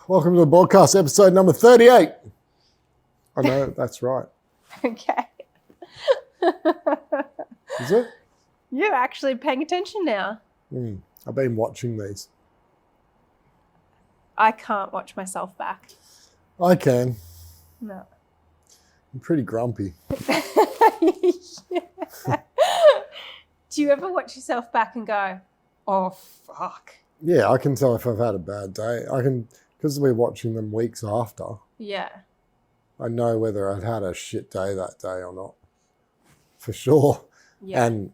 Welcome to the Boardcast, episode number 38. I know, that's right. Okay. Is it? You're actually paying attention now. I've been watching these. I can't watch myself back. I can. No. I'm pretty grumpy. Yeah. Do you ever watch yourself back and go, oh, fuck? Yeah, I can tell if I've had a bad day. I can, because we're watching them weeks after, Yeah. I know whether I'd had a shit day that day or not. For sure. Yeah. And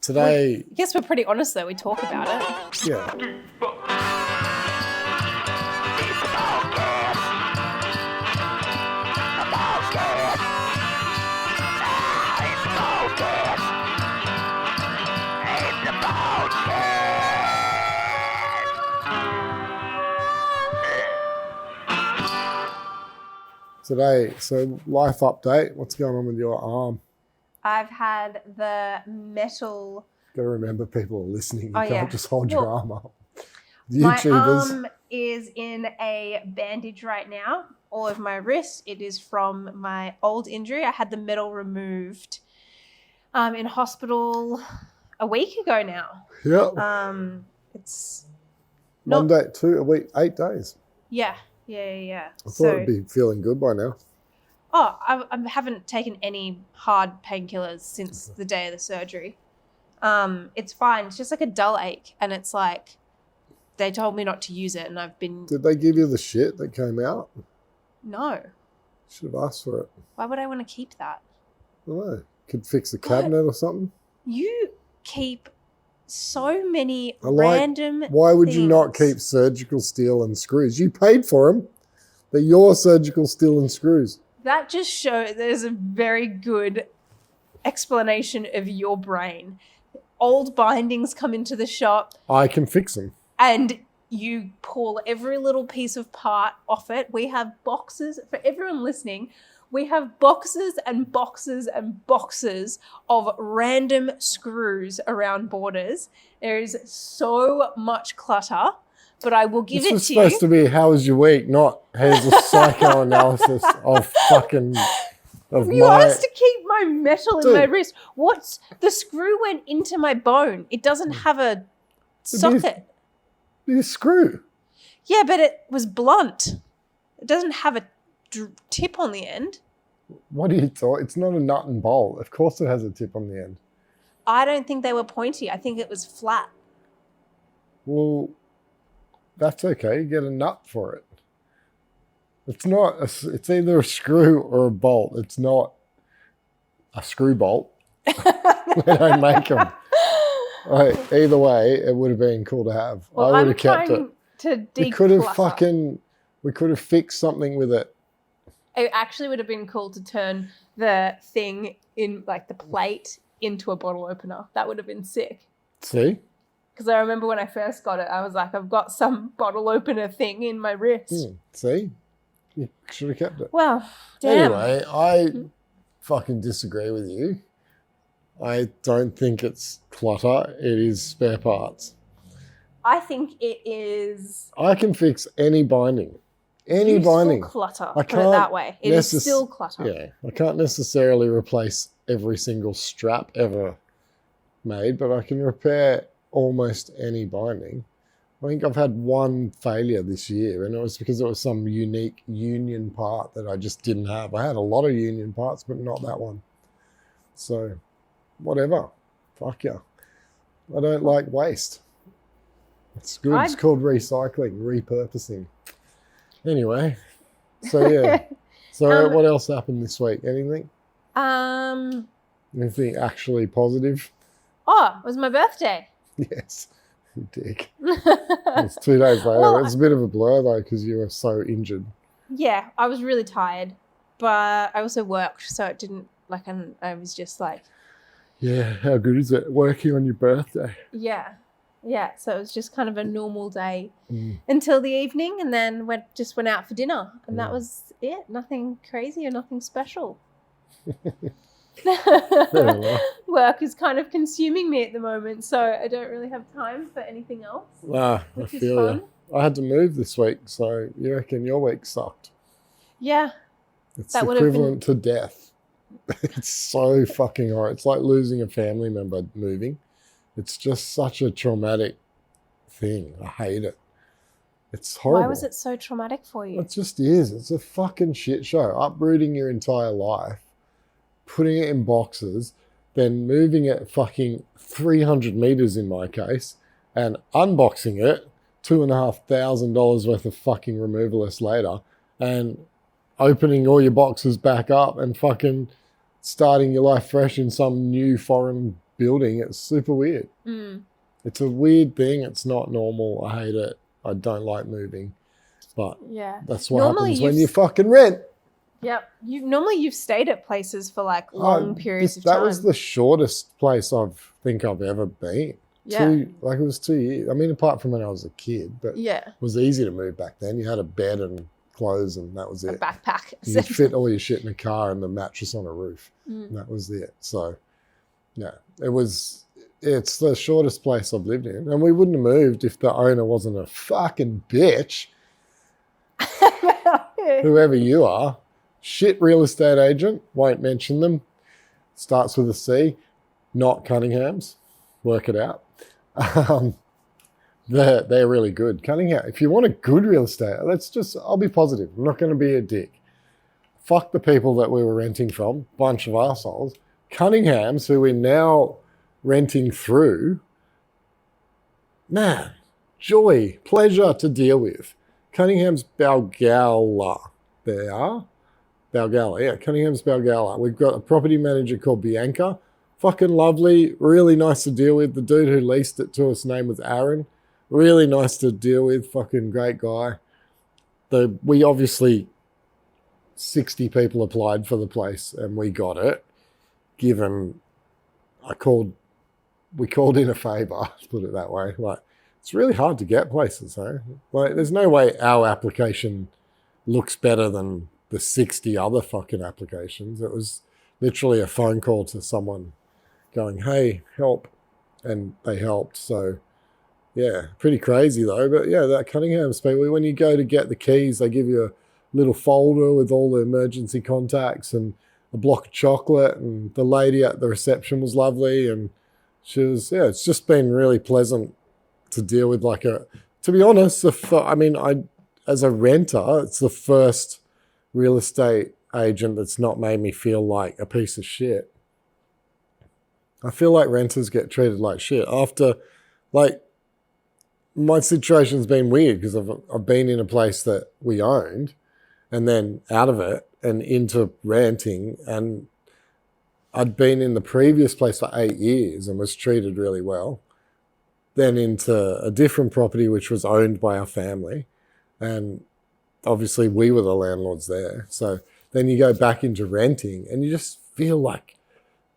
today... I guess we're pretty honest, though. We talk about it. Yeah. Today, so life update. What's going on with your arm? I've had the metal... Got to remember people are listening. You Oh, can't yeah. just hold your Well, arm up. My YouTubers. arm is in a bandage right now. All of my wrist. It is from my old injury. I had the metal removed in hospital a week ago now. Yep. It's One not... day, 2 a week, 8 days. Yeah. I thought it'd be feeling good by now. Oh, I haven't taken any hard painkillers since the day of the surgery. It's fine. It's just like a dull ache. And it's like, they told me not to use it. And I've been... Did they give you the shit that came out? No. Should have asked for it. Why would I want to keep that? I don't know. Could fix the cabinet or something. You keep so many I like- random Why would you not things. keep surgical steel and screws? You paid for them. They're your surgical steel and screws. That just shows there's a very good explanation of your brain. Old bindings come into the shop I can fix them. and you pull every little piece of part off it. We have boxes, for everyone listening, we have boxes and boxes and boxes of random screws around borders. There is so much clutter, but I will give This it was to you. supposed to be how was your week, not here's a psychoanalysis of fucking of You my asked to keep my metal in Dude. my wrist. What's the screw went into my bone? It doesn't have a socket. your screw. Yeah, but it was blunt. It doesn't have a tip on the end. What are you talking? It's not a nut and bolt. Of course it has a tip on the end. I don't think they were pointy. I think it was flat. Well, that's okay. You get a nut for it. It's not. It's either a screw or a bolt. It's not a screw bolt. They don't make them. Either way, it would have been cool to have. Well, I would I'm have kept trying it. to We could have fixed something with it. It actually would have been cool to turn the thing in, like the plate, into a bottle opener. That would have been sick. See? Because I remember when I first got it, I was like, I've got some bottle opener thing in my wrist. See? You should have kept it. Well, damn. Anyway, I fucking disagree with you. I don't think it's clutter. It is spare parts. I think it is I can fix any binding. Any useful binding. clutter. I Put it that way. It is necess- still clutter. Yeah. I can't necessarily replace every single strap ever made, but I can repair almost any binding. I think I've had one failure this year, and it was because it was some unique union part that I just didn't have. I had a lot of union parts, but not that one. So, whatever. Fuck yeah. I don't like waste. It's good. It's called recycling, repurposing. Anyway, so yeah. So what else happened this week? Anything? Anything actually positive? Oh, it was my birthday. Yes. You dick. It's 2 days later. Well, It's a bit of a blur though because you were so injured. Yeah, I was really tired, but I also worked, so it didn't, like, I was just like... Yeah, how good is it working on your birthday? Yeah, so it was just kind of a normal day until the evening, and then just went out for dinner, and that was it. Nothing crazy or nothing special. Work is kind of consuming me at the moment, so I don't really have time for anything else. I which is feel fun. you. I had to move this week, so you reckon your week sucked? Yeah. It's That would have equivalent to death. It's so fucking hard. It's like losing a family member moving. It's just such a traumatic thing. I hate it. It's horrible. Why was it so traumatic for you? It just is. It's a fucking shit show. Uprooting your entire life, putting it in boxes, then moving it fucking 300 meters in my case, and unboxing it $2,500 worth of fucking removalists later, and opening all your boxes back up and fucking starting your life fresh in some new foreign building. It's super weird. It's a weird thing. It's not normal. I hate it. I don't like moving. But that's what happens when you fucking rent. Yep. You've stayed at places for like long periods of time. That was the shortest place I think I've ever been. Yeah. It was 2 years. I mean, apart from when I was a kid, but it was easy to move back then. You had a bed and clothes and that was it. A backpack. You could fit all your shit in a car and the mattress on a roof. And that was it. So, yeah, it's the shortest place I've lived in. And we wouldn't have moved if the owner wasn't a fucking bitch. Whoever you are. Shit real estate agent. Won't mention them. Starts with a C. Not Cunningham's. Work it out. They're really good. Cunningham, if you want a good real estate, I'll be positive. I'm not going to be a dick. Fuck the people that we were renting from. Bunch of assholes. Cunningham's, who we're now renting through, man, joy, pleasure to deal with. Cunningham's Balgala. They are? Balgala, yeah, Cunningham's Balgala. We've got a property manager called Bianca. Fucking lovely, really nice to deal with. The dude who leased it to us, name was Aaron. Really nice to deal with, fucking great guy. We obviously, 60 people applied for the place and we got it, given we called in a favour, let's put it that way. Like, it's really hard to get places, eh? Like, there's no way our application looks better than the 60 other fucking applications. It was literally a phone call to someone going, hey, help. And they helped. So, yeah, pretty crazy though. But yeah, that Cunningham's people, when you go to get the keys, they give you a little folder with all the emergency contacts and a block of chocolate. And the lady at the reception was lovely. And she was, it's just been really pleasant to deal with. To be honest, as a renter, it's the first real estate agent that's not made me feel like a piece of shit. I feel like renters get treated like shit after, my situation's been weird because I've been in a place that we owned and then out of it and into renting, and I'd been in the previous place for 8 years and was treated really well. Then into a different property which was owned by our family, and obviously we were the landlords there. So then you go back into renting and you just feel like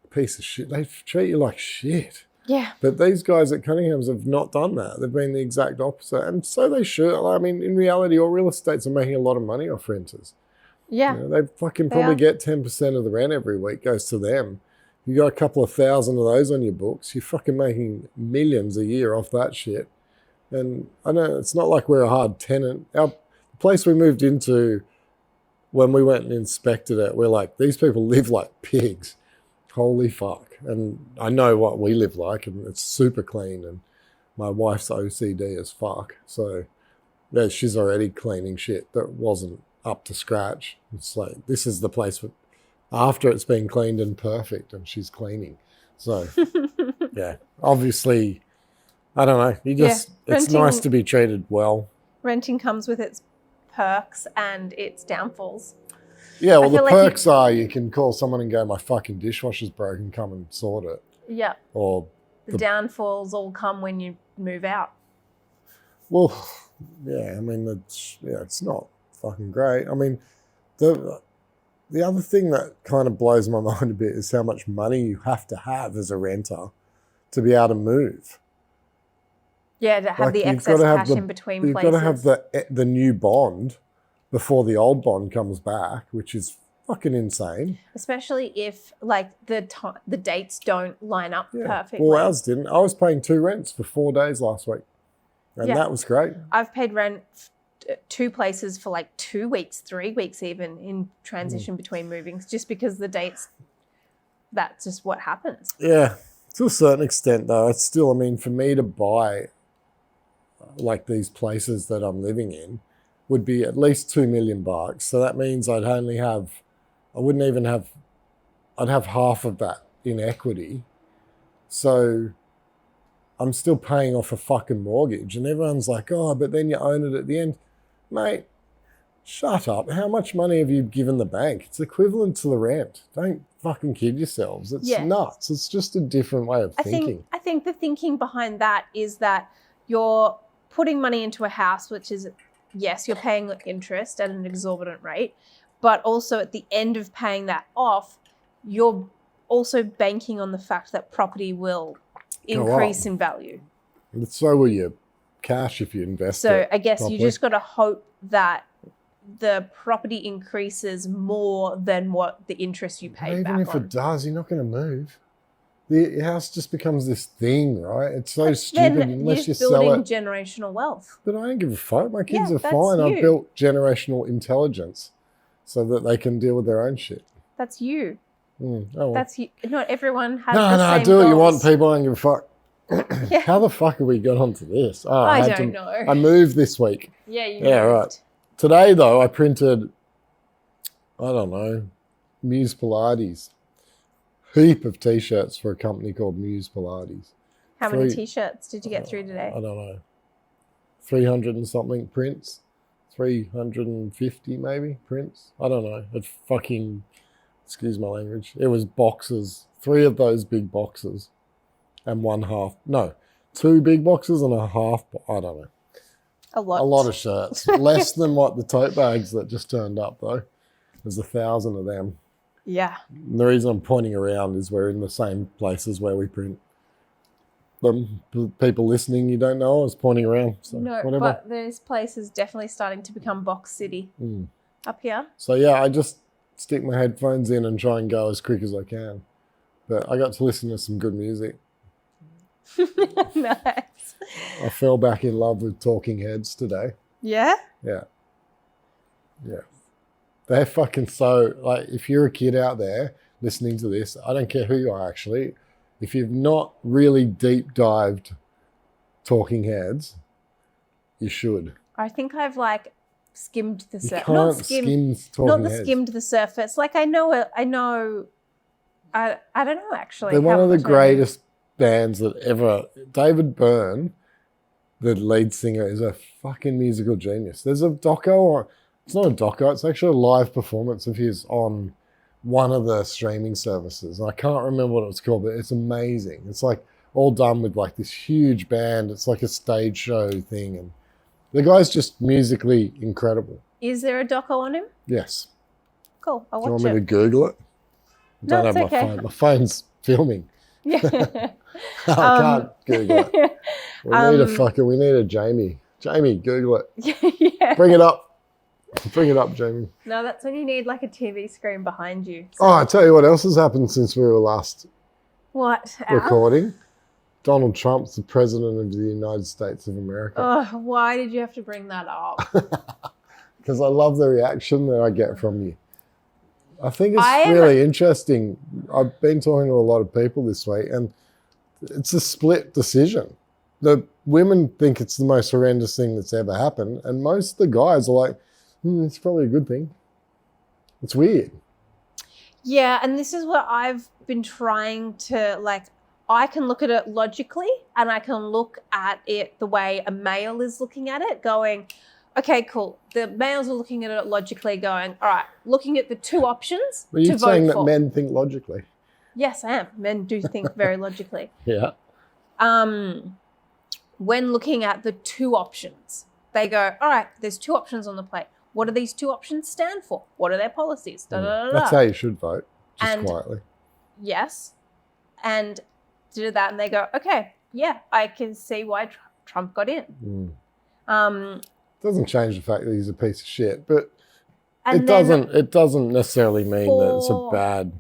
a piece of shit. They treat you like shit. Yeah. But these guys at Cunningham's have not done that. They've been the exact opposite. And so they should. I mean, in reality, all real estates are making a lot of money off renters. Yeah. They fucking probably get 10% of the rent every week goes to them. You got a couple of thousand of those on your books, you're fucking making millions a year off that shit. And I know it's not like we're a hard tenant. The place we moved into, when we went and inspected it, we're like, these people live like pigs. Holy fuck. And I know what we live like, and it's super clean, and my wife's OCD as fuck. So yeah, she's already cleaning shit that wasn't up to scratch. It's like, this is the place after it's been cleaned and perfect, and she's cleaning. So yeah, obviously, I don't know. It's nice to be treated well. Renting comes with its perks and its downfalls. Yeah, well, the perks are you can call someone and go, my fucking dishwasher's broken, come and sort it. Yeah. Or the downfalls all come when you move out. Well, yeah, I mean, it's not fucking great. I mean, the other thing that kind of blows my mind a bit is how much money you have to have as a renter to be able to move. Yeah, to have the excess cash in between places. You've got to have the new bond before the old bond comes back, which is fucking insane. Especially if the dates don't line up perfectly. Well, ours didn't. I was paying 2 rents for 4 days last week. And that was great. I've paid rent 2 places for like 2 weeks, 3 weeks even in transition between movings, just because the dates, that's just what happens. Yeah, to a certain extent though. It's still, I mean, for me to buy like these places that I'm living in would be at least $2 million. So that means I'd have half of that in equity. So I'm still paying off a fucking mortgage, and everyone's like, oh, but then you own it at the end. Mate, shut up. How much money have you given the bank? It's equivalent to the rent. Don't fucking kid yourselves. It's nuts. It's just a different way of thinking. I think the thinking behind that is that you're putting money into a house, which is, yes, you're paying interest at an exorbitant rate, but also at the end of paying that off, you're also banking on the fact that property will increase in value. And so will your cash if you invest So it I guess properly. you just got to hope that the property increases more than what the interest you paid back on. Even if it does, you're not going to move. The house just becomes this thing, right? It's so stupid unless you sell it. Building generational wealth. But I don't give a fuck. My kids are that's fine. you. I've built generational intelligence so that they can deal with their own shit. That's you. Oh, well. That's you. Not everyone has No, the same do what you want, goals. people. I don't give a fuck. Yeah. How the fuck have we got onto this? Oh, I don't know. I moved this week. Yeah, you Yeah, moved. right. Today, though, I printed, I don't know, Muse Pilates. Heap of T-shirts for a company called Muse Pilates. How many T-shirts did you get through today? I don't know. 300 and something prints. 350 maybe prints. I don't know. It fucking, excuse my language. It was boxes. 3 of those big boxes. And 2 big boxes and a half. I don't know. A lot. A lot of shirts. Less than what the tote bags that just turned up though. There's 1,000 of them. Yeah. And the reason I'm pointing around is we're in the same places where we print them. People listening, you don't know, I was pointing around. So No, whatever. but this place is definitely starting to become Box City up here. So yeah, I just stick my headphones in and try and go as quick as I can. But I got to listen to some good music. Nice. I fell back in love with Talking Heads today. Yeah? Yeah. They're fucking so, like, if you're a kid out there listening to this, I don't care who you are actually, if you've not really deep dived Talking Heads, you should. I think I've like skimmed the surface. You can't skim Talking Heads. Skimmed the surface. Like I know I don't know actually. They're one how of the much I know. greatest bands that ever. David Byrne, the lead singer, is a fucking musical genius. There's a doco, or it's not a doco, it's actually a live performance of his on one of the streaming services. And I can't remember what it's called, but it's amazing. It's like all done with like this huge band. It's like a stage show thing. And the guy's just musically incredible. Is there a doco on him? Yes. Cool. I'll Do you watch want me it. to Google it? I No, don't it's have my okay. phone. My phone's filming. Yeah. I can't Google it. We need a Jamie. Jamie, Google it. Yeah. Bring it up. Bring it up, Jamie. No, that's when you need like a TV screen behind you. So Oh, I tell you what else has happened since we were last what? Al? recording. Donald Trump's the president of the United States of America. Oh, why did you have to bring that up? Because I love the reaction that I get from you. I think it's I am- really interesting. I've been talking to a lot of people this week, and it's a split decision. The women think it's the most horrendous thing that's ever happened, and most of the guys are like, it's probably a good thing. It's weird. Yeah, and this is what I've been trying to like. I can look at it logically, and I can look at it the way a male is looking at it, going, okay, cool. The males are looking at it logically, going, all right, looking at the 2 options Are you to saying vote that for. men think logically? Yes, I am. Men do think very logically. Yeah. When looking at the 2 options, they go, all right, there's 2 options on the plate. What do these 2 options stand for? What are their policies? Da, da, da, da. That's how you should vote, just And- quietly. Yes. And did that, and they go, okay, yeah, I can see why Trump got in. Doesn't change the fact that he's a piece of shit, but And it then doesn't necessarily mean that it's a for- bad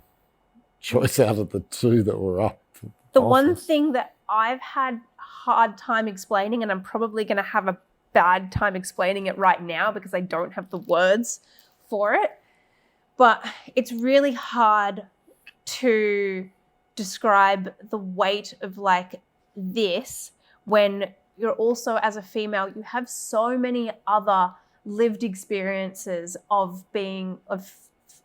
choice out of the 2 that were up. for the one office. thing that I've had hard time explaining, and I'm probably going to have a bad time explaining it right now because I don't have the words for it. But it's really hard to describe the weight of like this when you're also, as a female, you have so many other lived experiences of being, of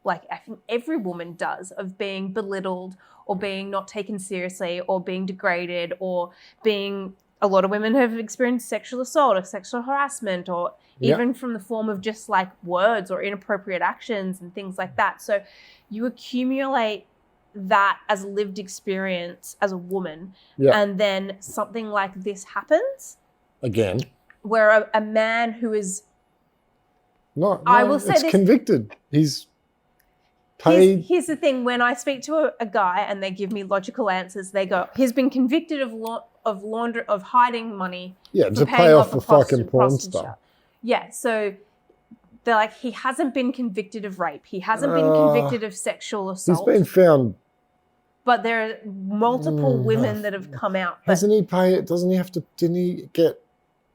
like I think every woman does, of being belittled or being not taken seriously or being degraded or being, a lot of women have experienced sexual assault or sexual harassment or even from the form of just like words or inappropriate actions and things like that. So you accumulate that as lived experience as a woman, and then something like this happens again, where a man who is I will say this, convicted, he's paid. Here's the thing: when I speak to a guy and they give me logical answers, they go, "He's been convicted of hiding money, to pay off the fucking porn star." Yeah, so they're like, he hasn't been convicted of rape, he hasn't been convicted of sexual assault. He's been found. But there are multiple women that have come out. Hasn't he paid it? Doesn't he have to? Didn't he get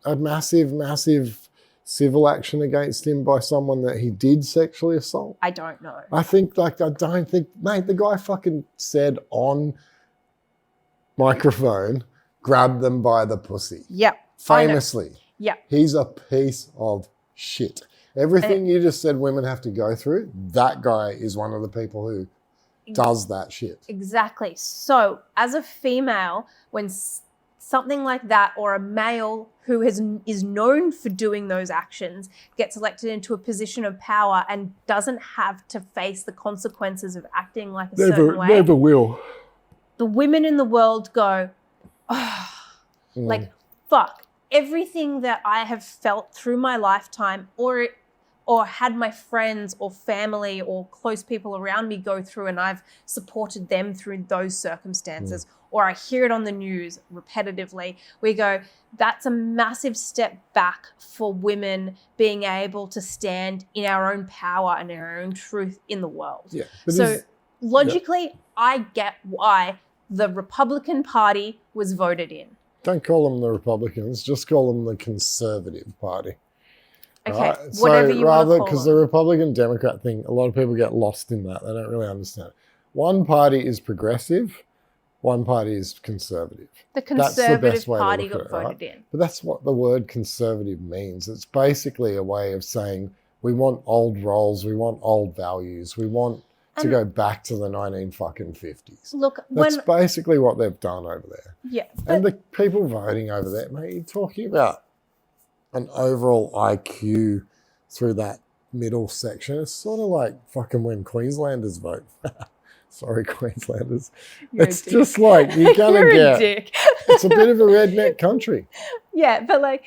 a massive civil action against him by someone that he did sexually assault? I don't know. I don't think, mate, the guy fucking said on microphone, grab them by the pussy. Yep. Famously. Yeah. He's a piece of shit. Everything you just said women have to go through, that guy is one of the people who does that shit. Exactly. So as a female, when something like that, or a male who is known for doing those actions gets elected into a position of power and doesn't have to face the consequences of acting like a certain way. Never will. The women in the world go, like, fuck, everything that I have felt through my lifetime or had my friends or family or close people around me go through, and I've supported them through those circumstances, or I hear it on the news repetitively, we go, that's a massive step back for women being able to stand in our own power and our own truth in the world. Yeah, so logically, I get why the Republican Party was voted in. Don't call them the Republicans, just call them the Conservative Party. Okay, right? whatever you want to call because the Republican Democrat thing, a lot of people get lost in that. They don't really understand it. One party is progressive, one party is conservative. The Conservative Party got voted in. But that's what the word conservative means. It's basically a way of saying we want old roles, we want old values, we want to go back to the 1950s. Look, that's basically what they've done over there. Yeah. And the people voting over there, mate, you're talking about an overall IQ through that middle section. It's sort of like fucking when Queenslanders vote. Sorry, Queenslanders. It's just like you're gonna you're a dick. It's a bit of a redneck country. Yeah, but like,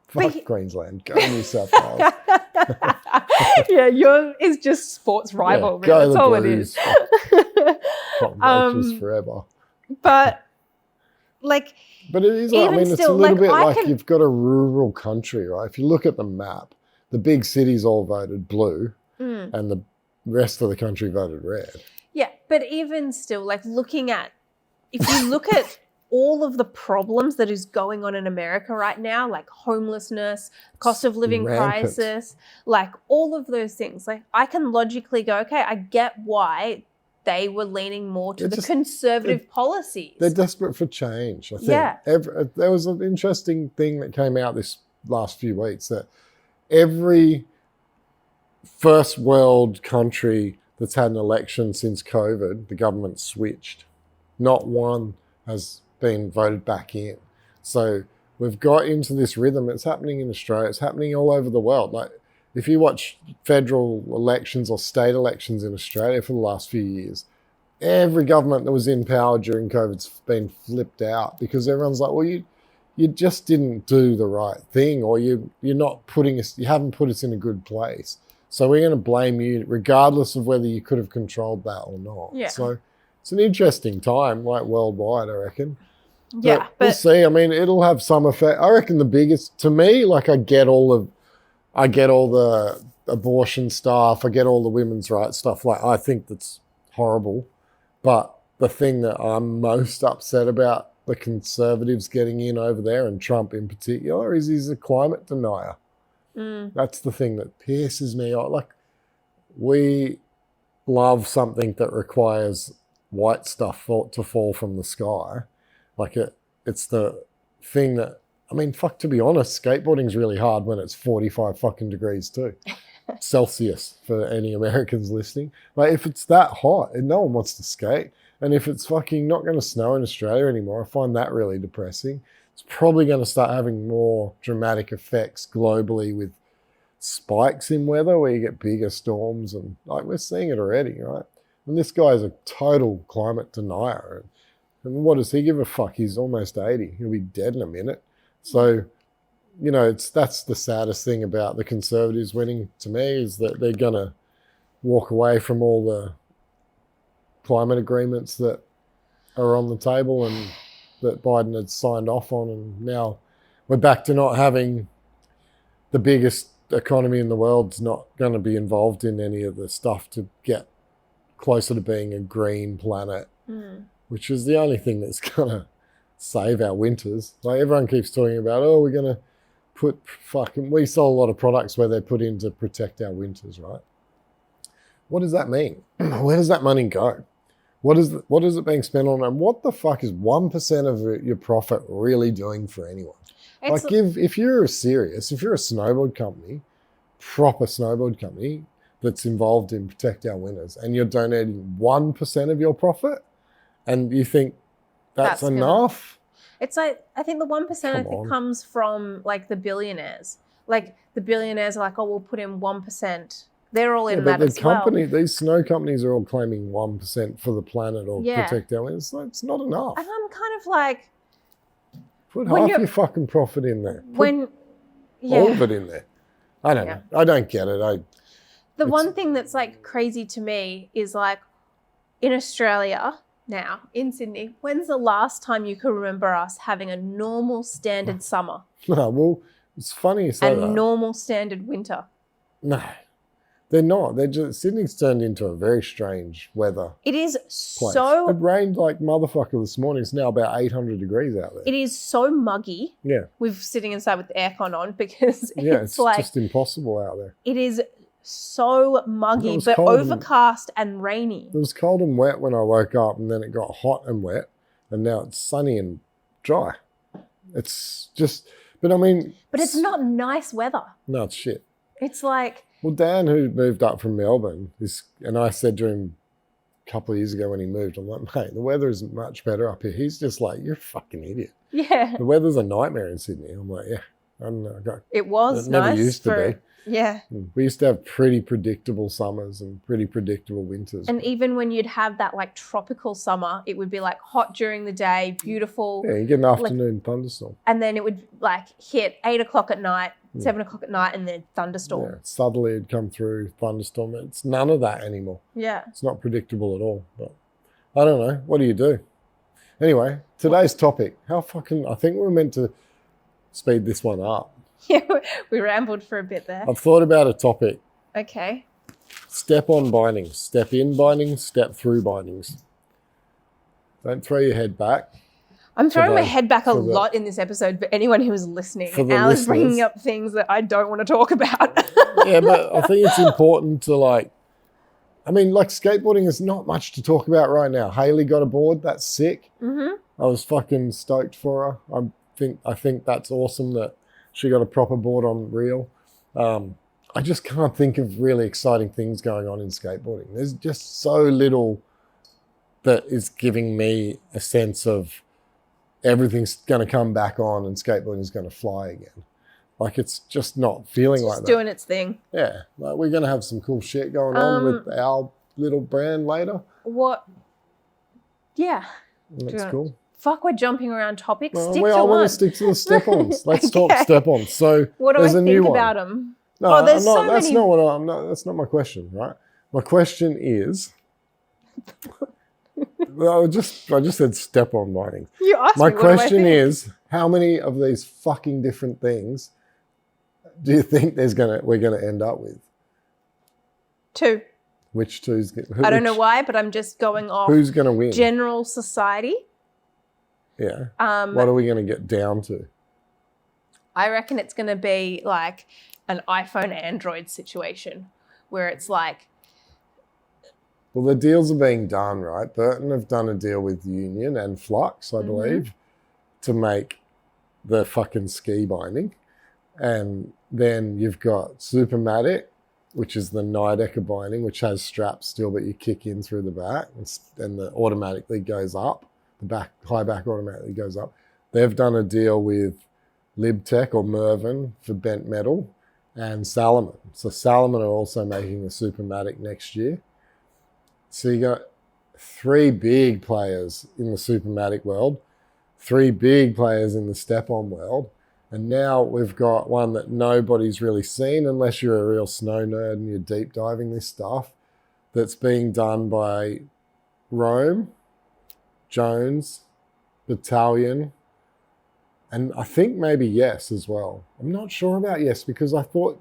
fuck Queensland. Go New South Wales. Yeah, yours is just sports rivalry. Yeah, that's all Blues. It is. Forever. But like. But it is, I mean, it's a little bit like you've got a rural country, right? If you look at the map, the big cities all voted blue and the rest of the country voted red. Yeah, but even still, like if you look at all of the problems that is going on in America right now, like homelessness, cost of living crisis, like all of those things, like I can logically go, okay, I get why they were leaning more to the conservative policies. They're desperate for change, I think. Yeah. There was an interesting thing that came out this last few weeks that every first world country that's had an election since COVID, the government switched. Not one has been voted back in. So we've got into this rhythm. It's happening in Australia. It's happening all over the world. Like, if you watch federal elections or state elections in Australia for the last few years, every government that was in power during COVID's been flipped out because everyone's like, well, you just didn't do the right thing, or you haven't put us in a good place. So we're going to blame you regardless of whether you could have controlled that or not. Yeah. So it's an interesting time, like worldwide, I reckon. Yeah. But we'll see. I mean, it'll have some effect. I reckon the biggest, to me, like I get all the abortion stuff. I get all the women's rights stuff. Like, I think that's horrible. But the thing that I'm most upset about the conservatives getting in over there and Trump in particular is he's a climate denier. That's the thing that pisses me off. Like, we love something that requires white stuff to fall from the sky. Like, it's the thing that, I mean, fuck, to be honest, skateboarding's really hard when it's 45 fucking degrees too. Celsius for any Americans listening. Like, if it's that hot, and no one wants to skate. And if it's fucking not going to snow in Australia anymore, I find that really depressing. It's probably going to start having more dramatic effects globally with spikes in weather where you get bigger storms, and like we're seeing it already, right? And this guy's a total climate denier. And what does he give a fuck? He's almost 80. He'll be dead in a minute. So, you know, that's the saddest thing about the Conservatives winning to me, is that they're going to walk away from all the climate agreements that are on the table and that Biden had signed off on. And now we're back to not having the biggest economy in the world's not going to be involved in any of the stuff to get closer to being a green planet, which is the only thing that's going to save our winters. Like, everyone keeps talking about, oh, we're going to put we sell a lot of products where they put in to protect our winters, right? What does that mean? Where does that money go? What is it being spent on? And what the fuck is 1% of your profit really doing for anyone? Like, if you're a snowboard company, proper snowboard company that's involved in protect our winters, and you're donating 1% of your profit, and you think that's enough? It's like, I think the 1% comes from like the billionaires. Like, the billionaires are like, oh, we'll put in 1%. They're all in that as well. These snow companies are all claiming 1% for the planet or protect our winters. It's not enough. And I'm kind of like, put half your fucking profit in there. All of it in there. I don't know. I don't get it. The one thing that's like crazy to me is, like, in Australia now, in Sydney, when's the last time you can remember us having a normal standard summer? No, well, it's funny you say that. A normal standard winter. No, they're not. Sydney's turned into a very strange weather. It is place. It rained like motherfucker this morning. It's now about 800 degrees out there. It is so muggy. Yeah. We're sitting inside with the aircon on because it's like, just impossible out there. It is so muggy, but overcast and rainy. It was cold and wet when I woke up, and then it got hot and wet, and now it's sunny and dry. It's just, but I mean... But it's not nice weather. No, it's shit. It's like... Well, Dan, who moved up from Melbourne, and I said to him a couple of years ago when he moved, I'm like, mate, the weather isn't much better up here. He's just like, you're a fucking idiot. Yeah. The weather's a nightmare in Sydney. I'm like, yeah. I don't know. It was never nice. Used to be. Yeah. We used to have pretty predictable summers and pretty predictable winters. And even when you'd have that like tropical summer, it would be like hot during the day, beautiful. Yeah, you get an afternoon thunderstorm. And then it would like hit 8 o'clock at night, 7 o'clock at night, and then thunderstorm. Yeah, suddenly it'd come through, thunderstorm. It's none of that anymore. Yeah. It's not predictable at all. But I don't know. What do you do? Anyway, today's topic. I think we're meant to speed this one up. Yeah, we rambled for a bit there. I've thought about a topic. Okay. Step-on bindings. Step-in bindings, step-through bindings. Don't throw your head back. I'm throwing my head back a lot in this episode for anyone who is listening. Al is bringing up things that I don't want to talk about. Yeah, but I think it's important to skateboarding is not much to talk about right now. Hayley got a board. That's sick. Mm-hmm. I was fucking stoked for her. I think that's awesome that she got a proper board on reel. I just can't think of really exciting things going on in skateboarding. There's just so little that is giving me a sense of everything's going to come back on and skateboarding is going to fly again. Like, it's just not feeling like that. It's doing its thing. Yeah. Like, we're going to have some cool shit going on with our little brand later. What? Yeah. That's cool. Fuck, we're jumping around topics. I want to stick to the step-ons. Let's talk step-ons. So what do I think about them? No, that's not my question, right? My question is, I just said step-on bindings. You asked my me. My question is, how many of these fucking different things do you think we're gonna end up with? 2. Which two's? I don't know why, but I'm just going off. Who's gonna win? General society. Yeah. What are we going to get down to? I reckon it's going to be like an iPhone Android situation where it's like... Well, the deals are being done, right? Burton have done a deal with Union and Flux, I believe, to make the fucking ski binding. And then you've got Supermatic, which is the Nidecker binding, which has straps still, but you kick in through the back and the automatically goes up. The high back automatically goes up. They've done a deal with Libtech or Mervyn for bent metal and Salomon. So Salomon are also making a Supermatic next year. So you got 3 big players in the Supermatic world, 3 big players in the step-on world, and now we've got one that nobody's really seen unless you're a real snow nerd and you're deep diving this stuff, that's being done by Rome, Jones, Battalion, and I think maybe Yes as well. I'm not sure about Yes because I thought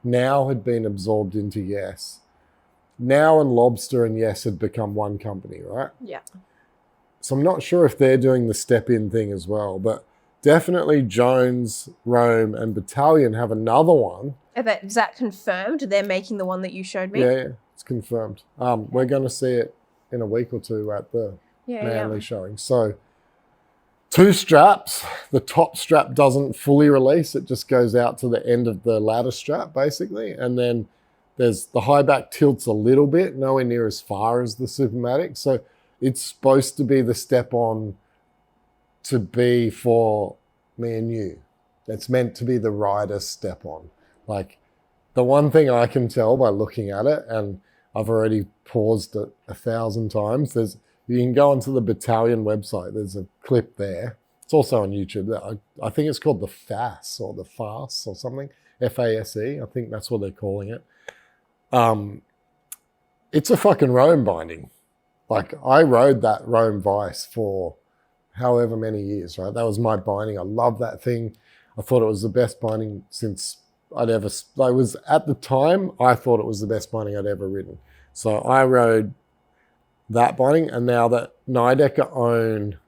Now had been absorbed into Yes. Now and Lobster and Yes had become one company, right? Yeah. So I'm not sure if they're doing the step-in thing as well, but definitely Jones, Rome, and Battalion have another one. Is that confirmed? They're making the one that you showed me? Yeah, it's confirmed. We're going to see it in a week or two at the Manly showing. So 2 straps. The top strap doesn't fully release. It just goes out to the end of the ladder strap, basically. And then there's the high back tilts a little bit, nowhere near as far as the Supermatic. So it's supposed to be the step-on to be for me and you. It's meant to be the rider's step-on. Like, the one thing I can tell by looking at it, and I've already paused it 1,000 times, you can go onto the Battalion website. There's a clip there. It's also on YouTube. I think it's called the FAS or the FAS or something. FASE. I think that's what they're calling it. It's a fucking Rome binding. Like, I rode that Rome Vice for however many years, right? That was my binding. I love that thing. I thought it was the best binding since at the time, I thought it was the best binding I'd ever ridden. So I rode that binding, and now that Nidecker own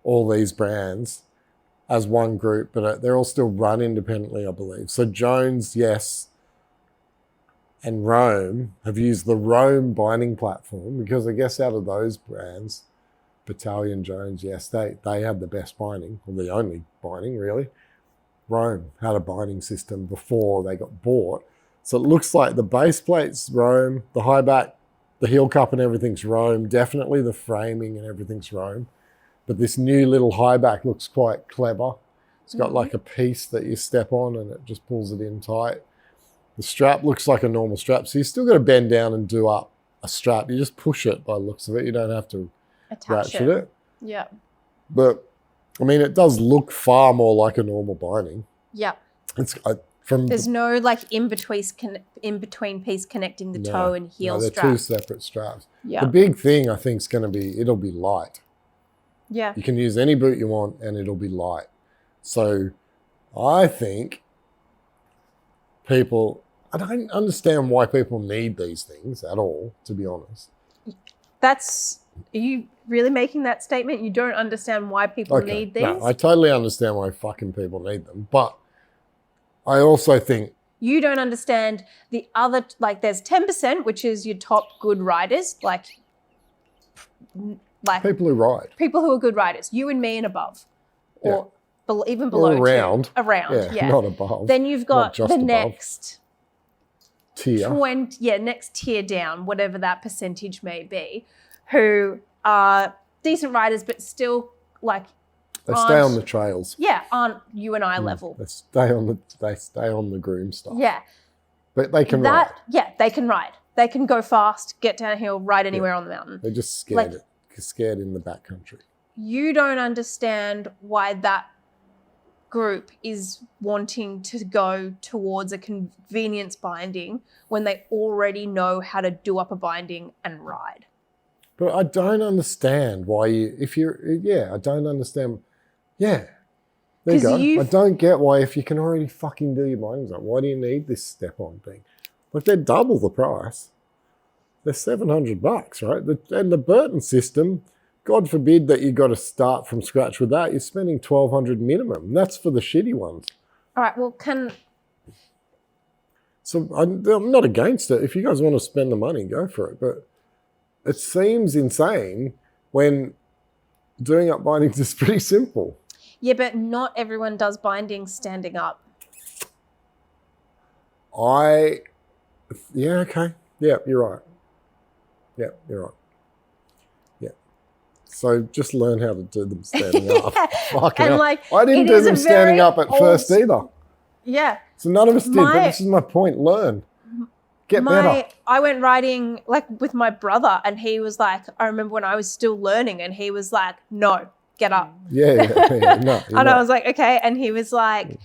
all these brands as one group, but they're all still run independently, I believe. So Jones, Yes, and Rome have used the Rome binding platform because I guess out of those brands, Battalion, Jones, Yes, they had the best binding, or the only binding, really. Rome had a binding system before they got bought. So it looks like the base plate's Rome, the high back, the heel cup and everything's Rome, definitely the framing and everything's Rome. But this new little high back looks quite clever. It's got like a piece that you step on and it just pulls it in tight. The strap looks like a normal strap. So you still got to bend down and do up a strap. You just push it by the looks of it. You don't have to ratchet it. Yeah. But I mean, it does look far more like a normal binding. Yeah. There's no like in between piece connecting the toe and heel strap. They're 2 separate straps. Yeah. The big thing I think is going to be it'll be light. Yeah. You can use any boot you want and it'll be light. So I think I don't understand why people need these things at all, to be honest. Are you really making that statement? You don't understand why people need these? No, I totally understand why fucking people need them. But I also think... You don't understand the other... Like, there's 10%, which is your top good riders. Like people who ride. People who are good riders. You and me and above. Or even below. Or around. Around, yeah. Not above. Then you've got the above. next... tier. Next tier down, whatever that percentage may be, who are decent riders but still like they stay on the trails. Yeah, aren't you and I level. They stay on the groom stuff. Yeah. But they can ride. Yeah, they can ride. They can go fast, get downhill, ride anywhere on the mountain. They're just scared in the backcountry. You don't understand why that group is wanting to go towards a convenience binding when they already know how to do up a binding and ride. But I don't understand why I don't understand. Yeah. There you go. I don't get why, if you can already fucking do your bindings up, why do you need this step-on thing? Like, they're double the price. They're $700, right? And the Burton system God forbid that you got to start from scratch with that. You're spending $1,200 minimum. That's for the shitty ones. All right, well, So I'm not against it. If you guys want to spend the money, go for it. But it seems insane when doing up bindings is pretty simple. Yeah, but not everyone does bindings standing up. Yeah, okay. Yeah, you're right. Yeah, you're right. Yeah. So just learn how to do them standing up. Fucking And hell. like, I didn't it do is them a standing very up at first either. Yeah. So none of us did, but this is my point. Learn. Get better. I went riding like with my brother, and he was like, I remember when I was still learning, and he was like, no, get up. Yeah. No, and I was like, okay. And he was like,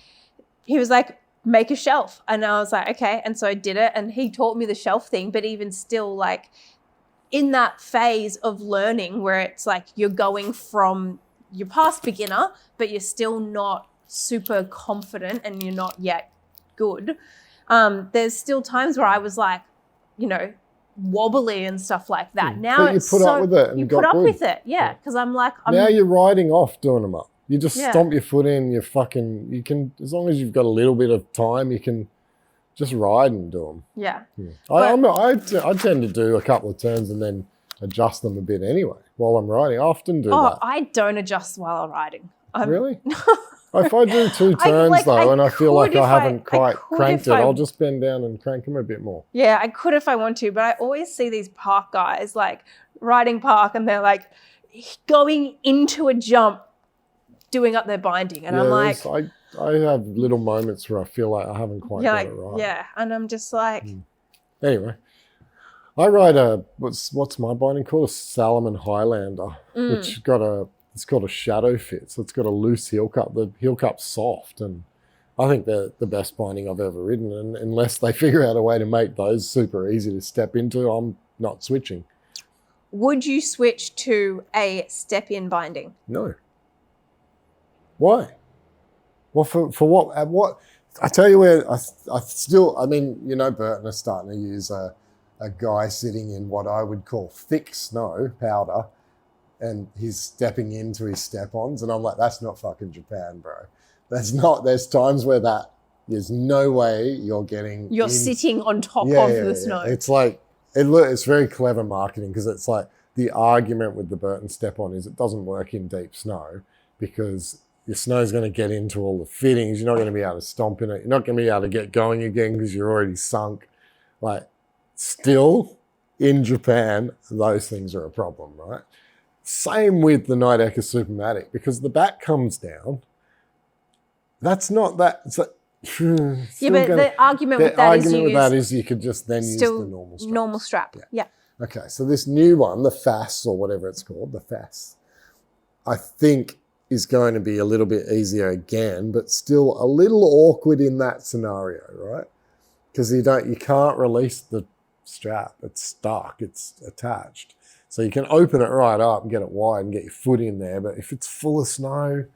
make a shelf. And I was like, okay. And so I did it, and he taught me the shelf thing. But even still, like in that phase of learning where it's like you're going from, you're past beginner, but you're still not super confident and you're not yet good. There's still times where I was like, wobbly and stuff like that. Now but you put up with it and you got put up good. with it, yeah. Because I'm like, now you're riding off doing them up. You just Yeah. stomp your foot in. You can, as long as you've got a little bit of time, you can just ride and do them. yeah. I tend to do a couple of turns and then adjust them a bit anyway while I'm riding. I often do that. I don't adjust while I'm riding. Really? If I do 2 turns and I feel like I haven't quite cranked it, I'll just bend down and crank them a bit more. Yeah, I could if I want to, but I always see these park guys like riding park and they're like going into a jump, doing up their binding. And I'm like... I have little moments where I feel like I haven't quite got it right. Yeah, and I'm just like... Anyway, I ride what's my binding called? A Salomon Highlander, which it's got a shadow fit, so it's got a loose heel cup. The heel cup's soft, and I think they're the best binding I've ever ridden. And unless they figure out a way to make those super easy to step into, I'm not switching. Would you switch to a step-in binding? No. Why? Well, for what? What? I tell you where I Burton is starting to use a guy sitting in what I would call thick snow powder, and he's stepping into his step-ons, and I'm like, that's not fucking Japan, bro. That's not. There's times where there's no way you're sitting on top of the snow. It's like it's very clever marketing, because it's like the argument with the Burton step-on is it doesn't work in deep snow because your snow's going to get into all the fittings. You're not going to be able to stomp in it. You're not going to be able to get going again because you're already sunk. Like, still in Japan, those things are a problem, right? Same with the Night Echo Supermatic, because the back comes down. That's not that. It's like, but the argument with that is you could just then use the normal strap. Yeah. Okay, so this new one, the FAS or whatever it's called, the FAS, I think is going to be a little bit easier again, but still a little awkward in that scenario, right? Because you can't release the strap. It's stuck. It's attached. So you can open it right up and get it wide and get your foot in there. But if it's full of snow,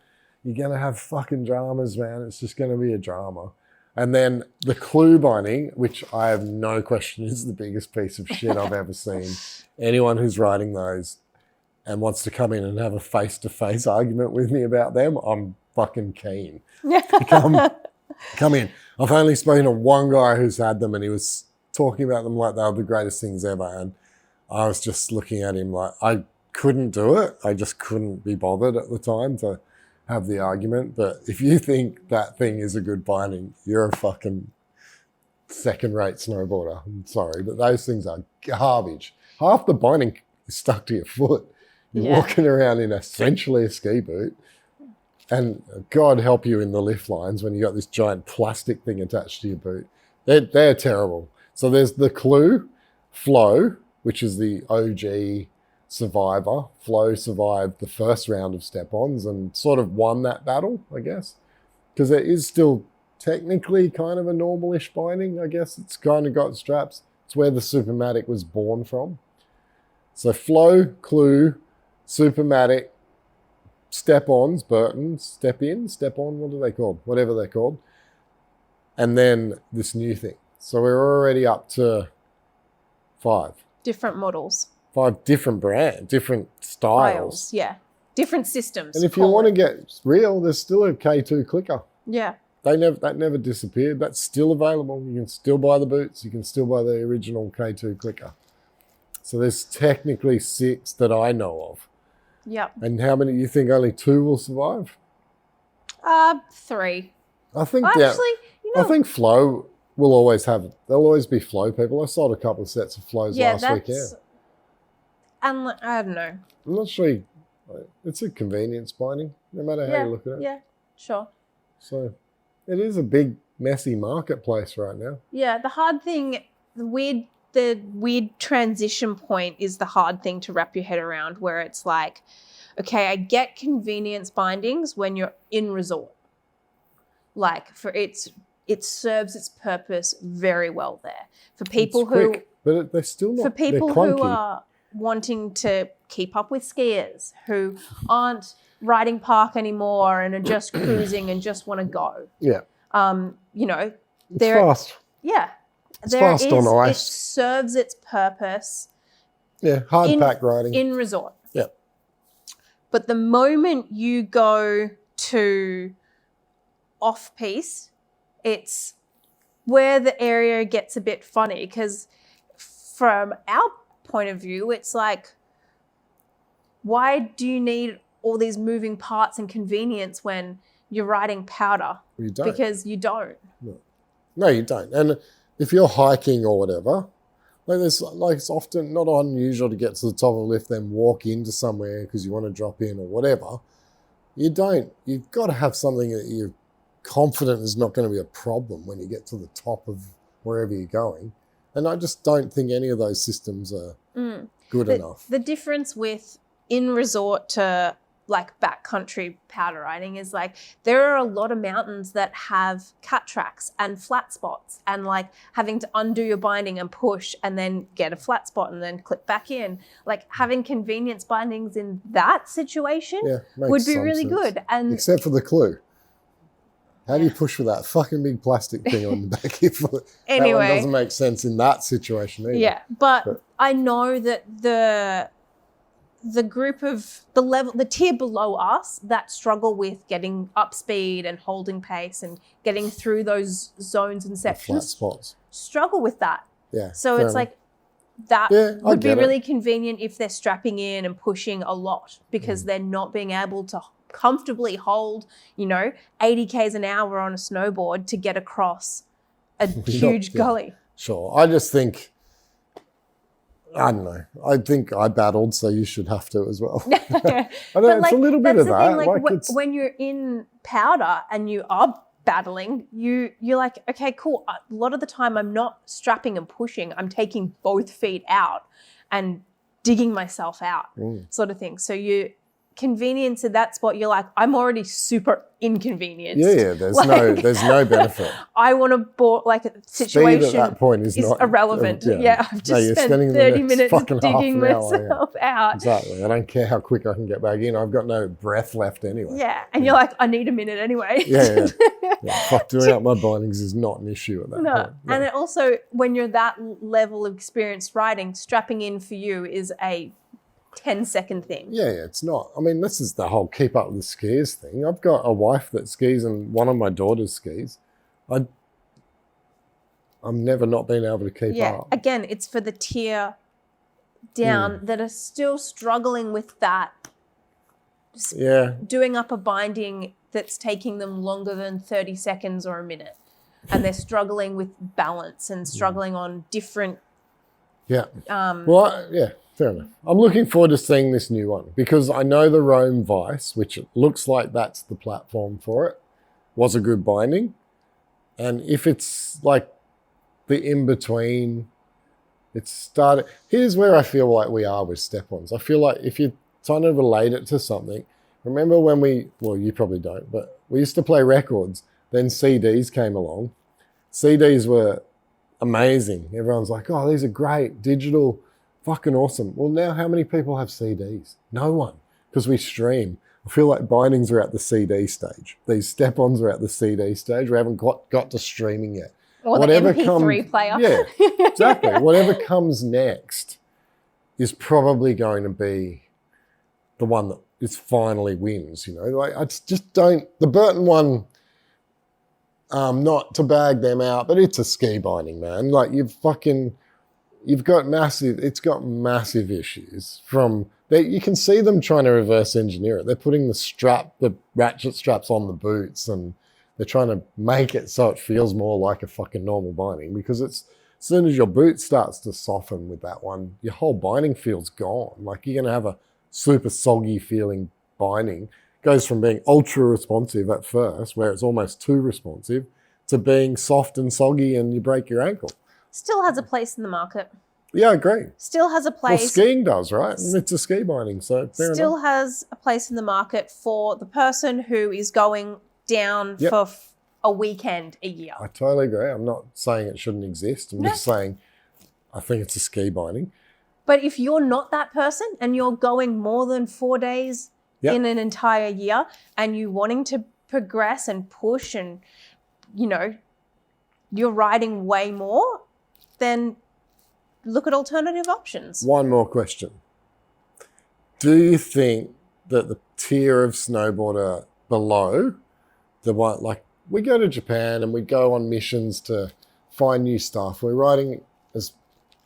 you're going to have fucking dramas, man. It's just going to be a drama. And then the clue binding, which I have no question is the biggest piece of shit I've ever seen. Anyone who's riding those and wants to come in and have a face-to-face argument with me about them, I'm fucking keen. Come in. I've only spoken to one guy who's had them, and he was talking about them like they were the greatest things ever. And I was just looking at him like I couldn't do it. I just couldn't be bothered at the time to have the argument. But if you think that thing is a good binding, you're a fucking second-rate snowboarder. I'm sorry, but those things are garbage. Half the binding is stuck to your foot. You're walking around in essentially a ski boot, and God help you in the lift lines when you got this giant plastic thing attached to your boot. They're terrible. So there's the clue, Flow, which is the OG survivor. Flow survived the first round of step-ons and sort of won that battle, I guess, because it is still technically kind of a normal-ish binding, I guess. It's kind of got straps. It's where the Supermatic was born from. So Flow, Clue, Supermatic, step-ons, Burton, step-in, step-on, what are they called? Whatever they're called. And then this new thing. So we're already up to 5. Different models. 5 different brands, different styles. Yeah. Different systems. And if you want to get real, there's still a K2 clicker. Yeah. That never disappeared. That's still available. You can still buy the boots. You can still buy the original K2 clicker. So there's technically 6 that I know of. Yep. And how many, you think only 2 will survive? 3. I think Actually, I think Flow will always have, there'll always be Flow people. I sold a couple of sets of Flows last weekend. And I don't know. I'm not sure. It's a convenience binding, no matter how you look at it. Yeah, sure. So it is a big, messy marketplace right now. Yeah, the hard thing, the weird transition point is the hard thing to wrap your head around, where it's like, okay, I get convenience bindings when you're in resort. Like it serves its purpose very well there. For people but they're still not. For people who are wanting to keep up with skiers, who aren't riding park anymore and are just cruising and just want to go. Yeah. It's fast. Yeah. It's fast on ice. It serves its purpose. Yeah, hard pack riding. In resort. Yeah. But the moment you go to off-piste, it's where the area gets a bit funny, because from our point of view, it's like, why do you need all these moving parts and convenience when you're riding powder? You don't. Because you don't. No, you don't. And if you're hiking or whatever, it's often not unusual to get to the top of a lift, then walk into somewhere because you want to drop in or whatever. You don't. You've got to have something that you're confident is not going to be a problem when you get to the top of wherever you're going. And I just don't think any of those systems are good enough. The difference with in resort to like backcountry powder riding is like there are a lot of mountains that have cut tracks and flat spots, and like having to undo your binding and push and then get a flat spot and then clip back in. Like having convenience bindings in that situation would be really good. And except for the clue. How do you push with that fucking big plastic thing on the back of your foot? Anyway. That one doesn't make sense in that situation either. Yeah, but I know that the group of the tier below us that struggle with getting up speed and holding pace and getting through those zones and sections, flat spots, struggle with that. Yeah. So it's like that would be really convenient if they're strapping in and pushing a lot, because they're not being able to comfortably hold, 80 k's an hour on a snowboard to get across a huge gully. Sure. I just think, I don't know. I think I battled, so you should have to as well. I know, it's a little bit of that. Thing, when you're in powder and you are battling, you're like, okay, cool. A lot of the time I'm not strapping and pushing. I'm taking both feet out and digging myself out, sort of thing. So you convenience at that spot, you're like, I'm already super inconvenienced. Yeah, there's no benefit. I want to board like a situation Speed at that point is not irrelevant. I've just spent 30 minutes digging myself out. Exactly. I don't care how quick I can get back in. I've got no breath left anyway. Yeah, and you're like, I need a minute anyway. Yeah. Fuck, doing out my bindings is not an issue at that point. No. And it also, when you're that level of experienced riding, strapping in for you is a 10-second thing. Yeah, it's not. I mean, this is the whole keep up with the skiers thing. I've got a wife that skis and one of my daughters skis. I'm never not been able to keep up. Yeah, again, it's for the tier down that are still struggling with that. Doing up a binding that's taking them longer than 30 seconds or a minute. And they're struggling with balance and struggling on different... Fair enough. I'm looking forward to seeing this new one because I know the Rome Vice, which it looks like that's the platform for it, was a good binding. And if it's like the in-between, it's started... Here's where I feel like we are with step-ons. I feel like if you're trying to relate it to something, remember when you probably don't, but we used to play records, then CDs came along. CDs were amazing. Everyone's like, oh, these are great, digital... Fucking awesome. Well, now how many people have CDs? No one, because we stream. I feel like bindings are at the CD stage. These step-ons are at the CD stage. We haven't got to streaming yet. Or whatever the MP3 player. Yeah, exactly. Whatever comes next is probably going to be the one that is finally wins. Like I just don't. The Burton one, not to bag them out, but it's a ski binding, man. Like you've got massive. It's got massive issues from. You can see them trying to reverse engineer it. They're putting the ratchet straps on the boots, and they're trying to make it so it feels more like a fucking normal binding, because as soon as your boot starts to soften with that one, your whole binding feel's gone. Like you're going to have a super soggy feeling binding. It goes from being ultra responsive at first, where it's almost too responsive, to being soft and soggy and you break your ankle. Still has a place in the market. Yeah, I agree. Still has a place. Well, skiing does, right? And it's a ski binding, so fair Still enough. has a place in the market for the person who is going down Yep. for a weekend a year. I totally agree. I'm not saying it shouldn't exist. I'm just saying I think it's a ski binding. But if you're not that person and you're going more than 4 days Yep. in an entire year, and you wanting to progress and push, and you're riding way more, then look at alternative options. One more question. Do you think that the tier of snowboarder below the one, like we go to Japan and we go on missions to find new stuff, we're riding as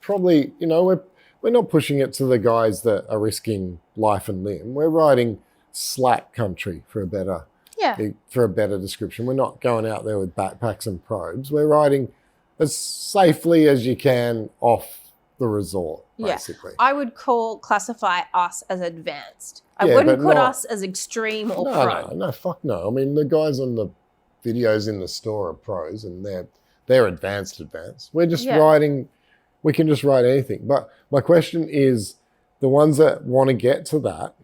probably, we're not pushing it to the guys that are risking life and limb. We're riding slack country for a better description. We're not going out there with backpacks and probes. We're riding as safely as you can off the resort, basically. I would classify us as advanced. I Yeah, wouldn't but put not- us as extreme or pro. No, fuck no. I mean, the guys on the videos in the store are pros, and they're advanced. We're just riding. We can just ride anything. But my question is, the ones that want to get to that,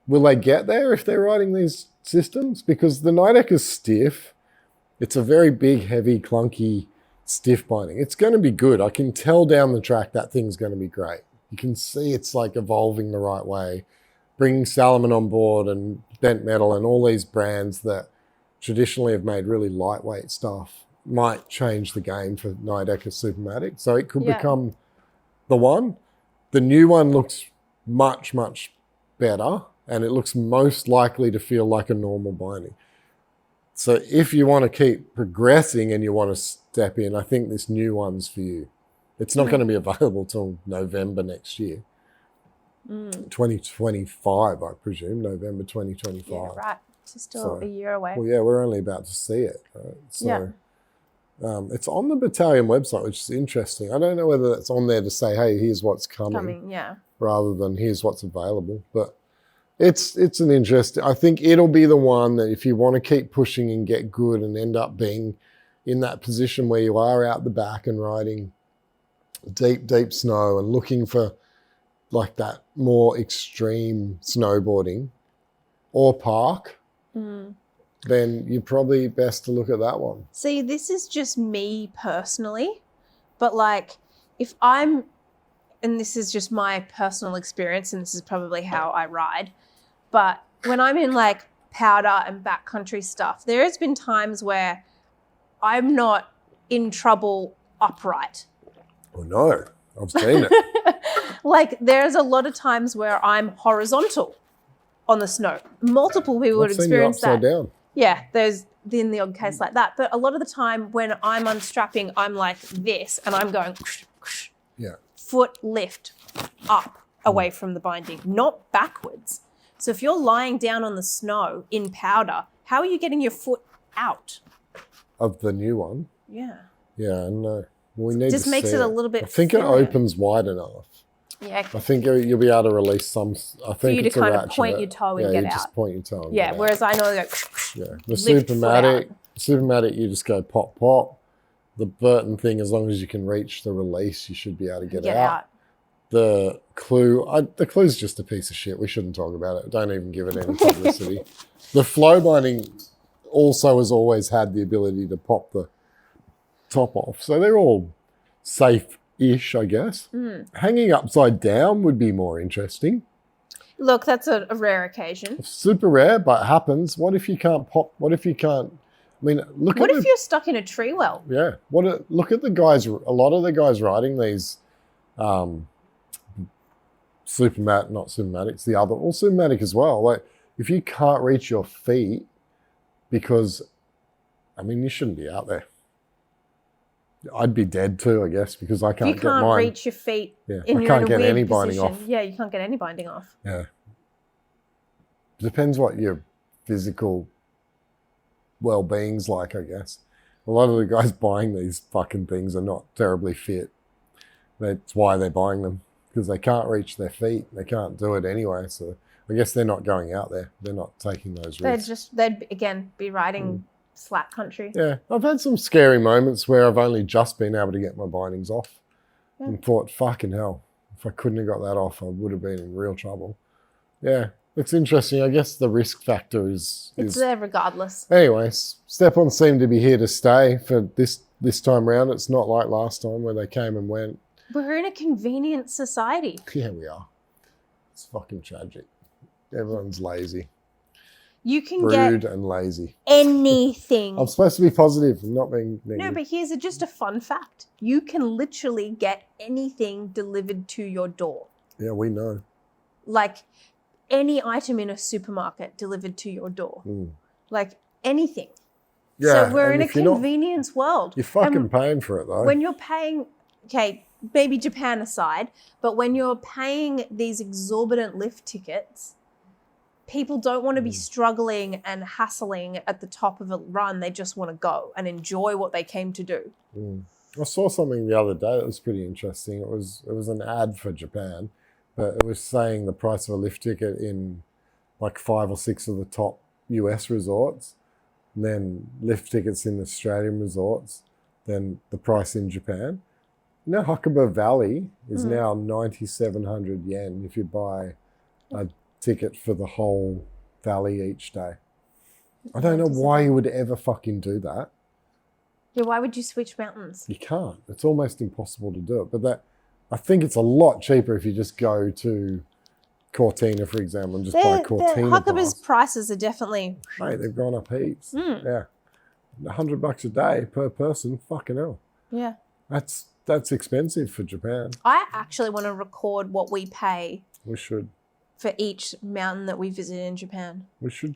will they get there if they're riding these systems? Because the Nideck is stiff. It's a very big, heavy, clunky, stiff binding. It's going to be good. I can tell down the track that thing's going to be great. You can see it's like evolving the right way, bringing Salomon on board and Bent Metal and all these brands that traditionally have made really lightweight stuff might change the game for Nideck Supermatic. So it could become the one. The new one looks much, much better, and it looks most likely to feel like a normal binding. So if you want to keep progressing and you want to step in, I think this new one's for you. It's not going to be available till November next year. 2025, I presume, November 2025. Yeah, right. It's still a year away. Well, yeah, we're only about to see it. Right? So it's on the battalion website, which is interesting. I don't know whether it's on there to say, hey, here's what's coming. Rather than here's what's available. But it's an interesting, I think it'll be the one that if you want to keep pushing and get good and end up being in that position where you are out the back and riding deep, deep snow and looking for like that more extreme snowboarding or park, then you're probably best to look at that one. See, this is just me personally, but like if I'm, and this is just my personal experience, and this is probably how I ride, but when I'm in like powder and backcountry stuff, there has been times where I'm not in trouble upright. Oh no, I've seen it. Like there's a lot of times where I'm horizontal on the snow. Multiple people would experience that. Upside down. Yeah, there's in the odd case like that. But a lot of the time when I'm unstrapping, I'm like this and I'm going foot lift up away from the binding, not backwards. So if you're lying down on the snow in powder, how are you getting your foot out? Of the new one? Yeah. Yeah, no. We need just to makes see it a little bit I think thinner. it opens wide enough. Yeah. I think you'll be able to release some. I think for you to it's a kind of ratchet. point your toe and yeah, get you out. just point your toe. And Yeah, get whereas out. I know like Yeah, the lift foot out. Supermatic, you just go pop, pop. The Burton thing, as long as you can reach the release, you should be able to get out. The Clue's just a piece of shit. We shouldn't talk about it. Don't even give it any publicity. The flow binding also has always had the ability to pop the top off. So they're all safe-ish, I guess. Hanging upside down would be more interesting. Look, that's a rare occasion. Super rare, but happens. What if you can't pop? What if you can't? I mean, look What at if you're stuck in a tree well? Yeah. Look at the guys. A lot of the guys riding these not Supermatic's the other, or Supermatic as well. Like, if you can't reach your feet because, I mean, you shouldn't be out there. I'd be dead too, I guess, because I can't get mine. You can't reach your feet. Yeah, and I you're can't in a get weird any binding position. off. Yeah, you can't get any binding off. Yeah. Depends what your physical well-being's like, I guess. A lot of the guys buying these fucking things are not terribly fit. That's why they're buying them, because they can't reach their feet. They can't do it anyway. So I guess they're not going out there. They're not taking those risks. They'd again be riding flat country. Yeah. I've had some scary moments where I've only just been able to get my bindings off and thought, fucking hell, if I couldn't have got that off, I would have been in real trouble. Yeah. It's interesting. I guess the risk factor is there regardless. Anyways, step-ons seem to be here to stay for this time round. It's not like last time where they came and went. We're in a convenient society. Yeah, we are. It's fucking tragic. Everyone's lazy. You can Rude get and lazy. anything. I'm supposed to be positive and not being negative. No, but here's just a fun fact. You can literally get anything delivered to your door. Yeah, we know. Like any item in a supermarket delivered to your door. Like anything. Yeah, so we're in a convenience world. You're fucking paying for it though. When you're paying, okay, maybe Japan aside, but when you're paying these exorbitant lift tickets, people don't want to be struggling and hassling at the top of a run. They just want to go and enjoy what they came to do. I saw something the other day that was pretty interesting. It was an ad for Japan, but it was saying the price of a lift ticket in like 5 or 6 of the top US resorts, and then lift tickets in Australian resorts, then the price in Japan. You know, Hakuba Valley is now 9,700 yen if you buy a ticket for the whole valley each day. I don't know why you would ever fucking do that. Yeah, why would you switch mountains? You can't. It's almost impossible to do it. But I think it's a lot cheaper if you just go to Cortina, for example, and just buy Cortina Hakuba's pass. Prices are definitely... Mate, they've gone up heaps. Yeah. $100 a day per person, fucking hell. Yeah. That's expensive for Japan. I actually want to record what we pay. We should. For each mountain that we visit in Japan. We should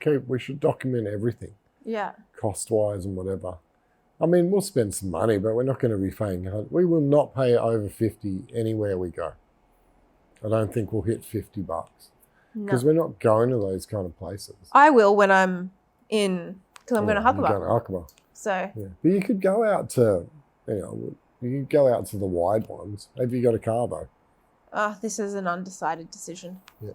document everything. Yeah. Cost-wise and whatever. I mean, we'll spend some money, but we're not going to be paying. We will not pay over 50 anywhere we go. I don't think we'll hit $50 because we're not going to those kind of places. I will when I'm in, because I'm going to Hakuba. You're going to Hakuba. So. Yeah. But you could go out to, you could go out to the wide ones. Have you got a car though? This is an undecided decision. Yeah.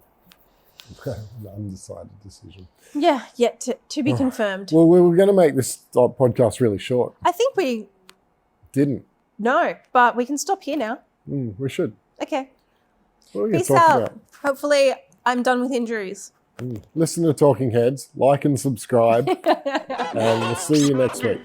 An undecided decision. Yeah, yet to be confirmed. Well, we were going to make this podcast really short. I think we didn't. No, but we can stop here now. We should. Okay. What Peace out. Hopefully, I'm done with injuries. Listen to Talking Heads, like and subscribe, and we'll see you next week.